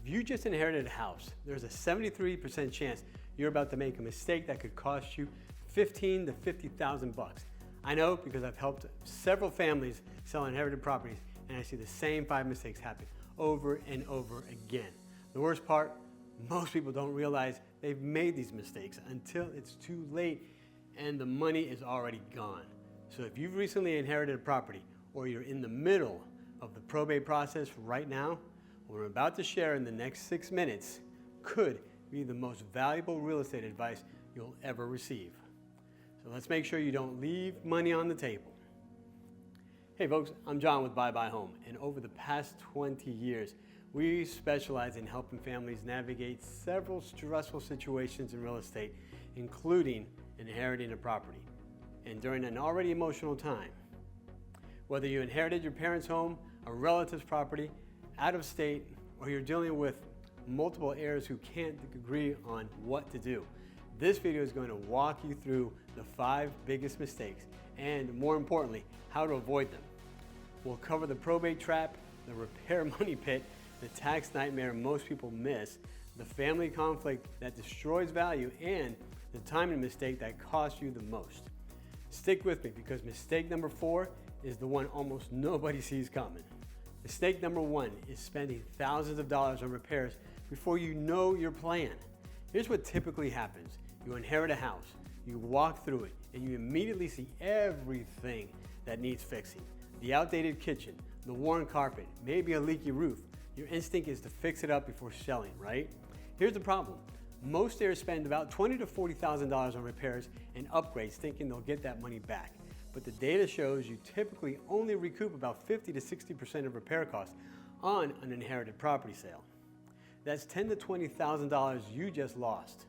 you just inherited a house, there's a 73% chance you're about to make a mistake that could cost you $15,000 to $50,000. I know because I've helped several families sell inherited properties, and I see the same 5 mistakes happen over and over again. The worst part, most people don't realize they've made these mistakes until it's too late and the money is already gone. So if you've recently inherited a property or you're in the middle of the probate process right now, what we're about to share in the next 6 minutes could be the most valuable real estate advice you'll ever receive. So let's make sure you don't leave money on the table. Hey folks, I'm John with BuyBuyHome, and over the past 20 years, we specialize in helping families navigate several stressful situations in real estate, including inheriting a property, and during an already emotional time. Whether you inherited your parents' home, a relative's property, out of state, or you're dealing with multiple heirs who can't agree on what to do, this video is going to walk you through the 5 biggest mistakes and, more importantly, how to avoid them. We'll cover the probate trap, the repair money pit, the tax nightmare most people miss, the family conflict that destroys value, and the timing mistake that costs you the most. Stick with me because mistake number 4 is the one almost nobody sees coming. Mistake number 1 is spending thousands of dollars on repairs before you know your plan. Here's what typically happens. You inherit a house, you walk through it, and you immediately see everything that needs fixing. The outdated kitchen, the worn carpet, maybe a leaky roof. Your instinct is to fix it up before selling, right? Here's the problem. Most heirs spend about $20,000 to $40,000 on repairs and upgrades thinking they'll get that money back. But the data shows you typically only recoup about 50 to 60% of repair costs on an inherited property sale. That's $10,000 to $20,000 you just lost.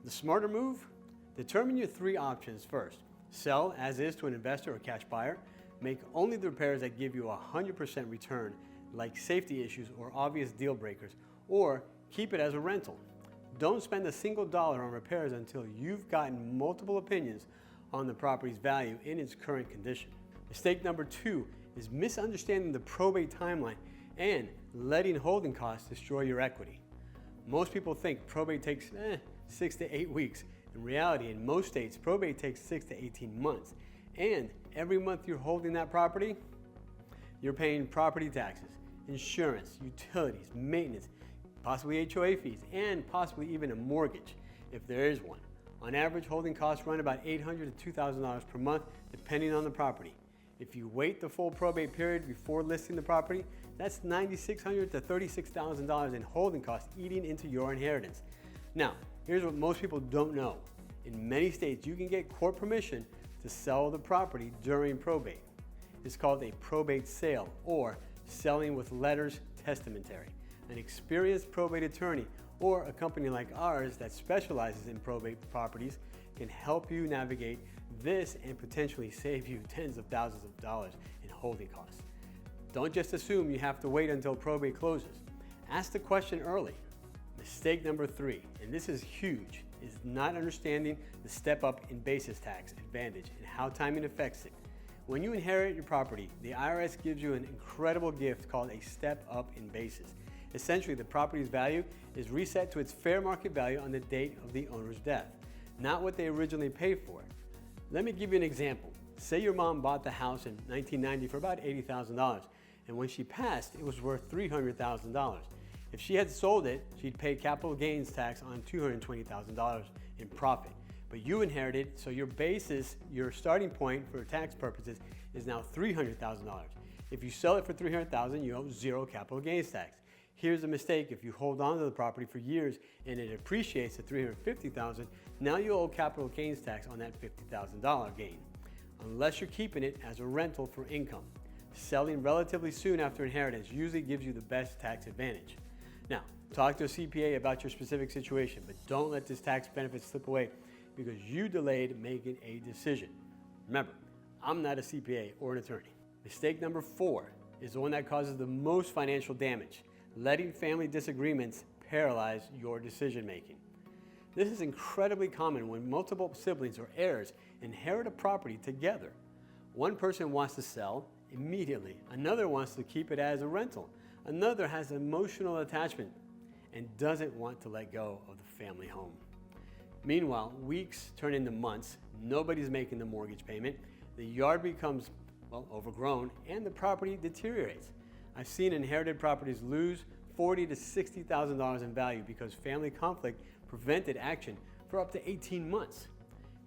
The smarter move? Determine your 3 options first. Sell as is to an investor or cash buyer. Make only the repairs that give you a 100% return, like safety issues or obvious deal breakers, or keep it as a rental. Don't spend a single dollar on repairs until you've gotten multiple opinions on the property's value in its current condition. Mistake number 2 is misunderstanding the probate timeline and letting holding costs destroy your equity. Most people think probate takes 6 to 8 weeks. In reality, in most states, probate takes 6 to 18 months. And every month you're holding that property, you're paying property taxes, insurance, utilities, maintenance, possibly HOA fees, and possibly even a mortgage, if there is one. On average, holding costs run about $800 to $2,000 per month, depending on the property. If you wait the full probate period before listing the property, that's $9,600 to $36,000 in holding costs eating into your inheritance. Now, here's what most people don't know. In many states, you can get court permission to sell the property during probate. It's called a probate sale, or selling with letters testamentary. An experienced probate attorney or a company like ours that specializes in probate properties can help you navigate this and potentially save you tens of thousands of dollars in holding costs. Don't just assume you have to wait until probate closes. Ask the question early. Mistake number 3, and this is huge, is not understanding the step up in basis tax advantage and how timing affects it. When you inherit your property, the IRS gives you an incredible gift called a step up in basis. Essentially, the property's value is reset to its fair market value on the date of the owner's death, not what they originally paid for it. Let me give you an example. Say your mom bought the house in 1990 for about $80,000, and when she passed, it was worth $300,000. If she had sold it, she'd pay capital gains tax on $220,000 in profit. But you inherited, so your basis, your starting point for tax purposes, is now $300,000. If you sell it for $300,000, you owe 0 capital gains tax. Here's a mistake: if you hold on to the property for years and it appreciates to $350,000, now you owe capital gains tax on that $50,000 gain, unless you're keeping it as a rental for income. Selling relatively soon after inheritance usually gives you the best tax advantage. Now, talk to a CPA about your specific situation, but don't let this tax benefit slip away because you delayed making a decision. Remember, I'm not a CPA or an attorney. Mistake number 4 is the one that causes the most financial damage: letting family disagreements paralyze your decision making. This is incredibly common when multiple siblings or heirs inherit a property together. One person wants to sell immediately, another wants to keep it as a rental, another has emotional attachment. and doesn't want to let go of the family home. Meanwhile, weeks turn into months, nobody's making the mortgage payment, the yard becomes, well, overgrown, and the property deteriorates. I've seen inherited properties lose $40,000 to $60,000 in value because family conflict prevented action for up to 18 months.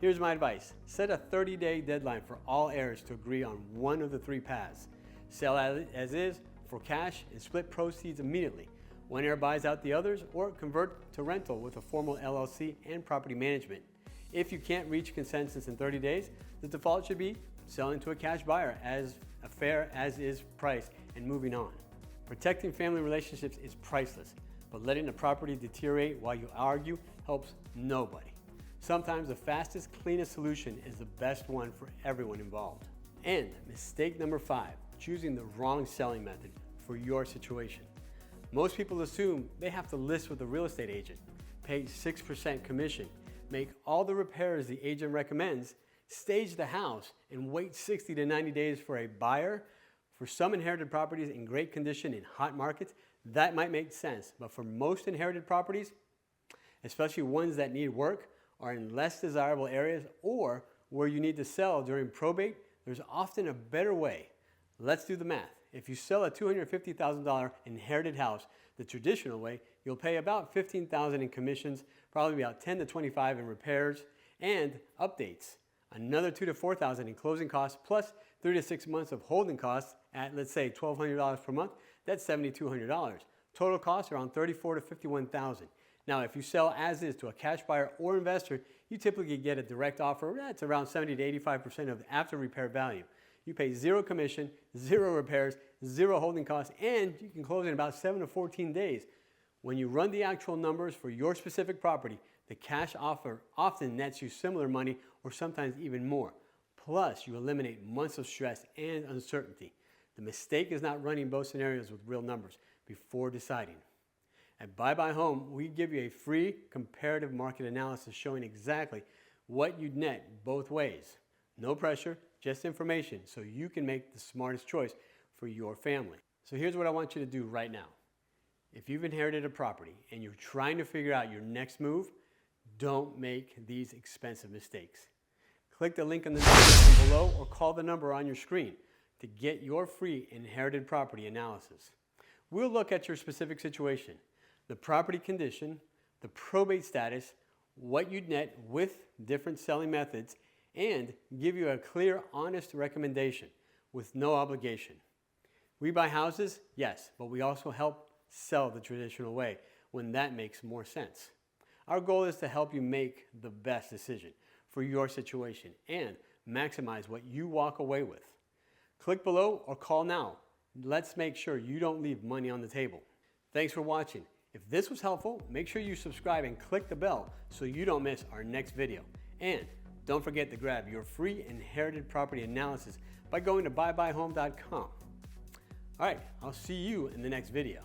Here's my advice. Set a 30-day deadline for all heirs to agree on one of the three paths. Sell as is for cash and split proceeds immediately. One heir buys out the others, or convert to rental with a formal LLC and property management. If you can't reach consensus in 30 days, the default should be selling to a cash buyer as a fair as-is price and moving on. Protecting family relationships is priceless, but letting the property deteriorate while you argue helps nobody. Sometimes the fastest, cleanest solution is the best one for everyone involved. And mistake number 5, choosing the wrong selling method for your situation. Most people assume they have to list with a real estate agent, pay 6% commission, make all the repairs the agent recommends, stage the house, and wait 60 to 90 days for a buyer. For some inherited properties in great condition in hot markets, that might make sense. But for most inherited properties, especially ones that need work, are in less desirable areas, or where you need to sell during probate, there's often a better way. Let's do the math. If you sell a $250,000 inherited house the traditional way, you'll pay about $15,000 in commissions, probably about $10,000 to $25,000 in repairs and updates, another $2,000 to $4,000 in closing costs, plus 3 to 6 months of holding costs at, let's say, $1,200 per month. That's $7,200. Total costs around $34,000 to $51,000. Now, if you sell as is to a cash buyer or investor, you typically get a direct offer that's around 70 to 85% of the after repair value. You pay 0 commission, 0 repairs, 0 holding costs, and you can close in about 7 to 14 days. When you run the actual numbers for your specific property, the cash offer often nets you similar money or sometimes even more. Plus, you eliminate months of stress and uncertainty. The mistake is not running both scenarios with real numbers before deciding. At BuyBuyHome, we give you a free comparative market analysis showing exactly what you'd net both ways. No pressure, just information so you can make the smartest choice for your family. So here's what I want you to do right now. If you've inherited a property and you're trying to figure out your next move, don't make these expensive mistakes. Click the link in the description below or call the number on your screen to get your free inherited property analysis. We'll look at your specific situation, the property condition, the probate status, what you'd net with different selling methods, and give you a clear, honest recommendation with no obligation. We buy houses, yes, but we also help sell the traditional way when that makes more sense. Our goal is to help you make the best decision for your situation and maximize what you walk away with. Click below or call now. Let's make sure you don't leave money on the table. Thanks for watching. If this was helpful, make sure you subscribe and click the bell so you don't miss our next video. And don't forget to grab your free inherited property analysis by going to BuyBuyHome.com. All right, I'll see you in the next video.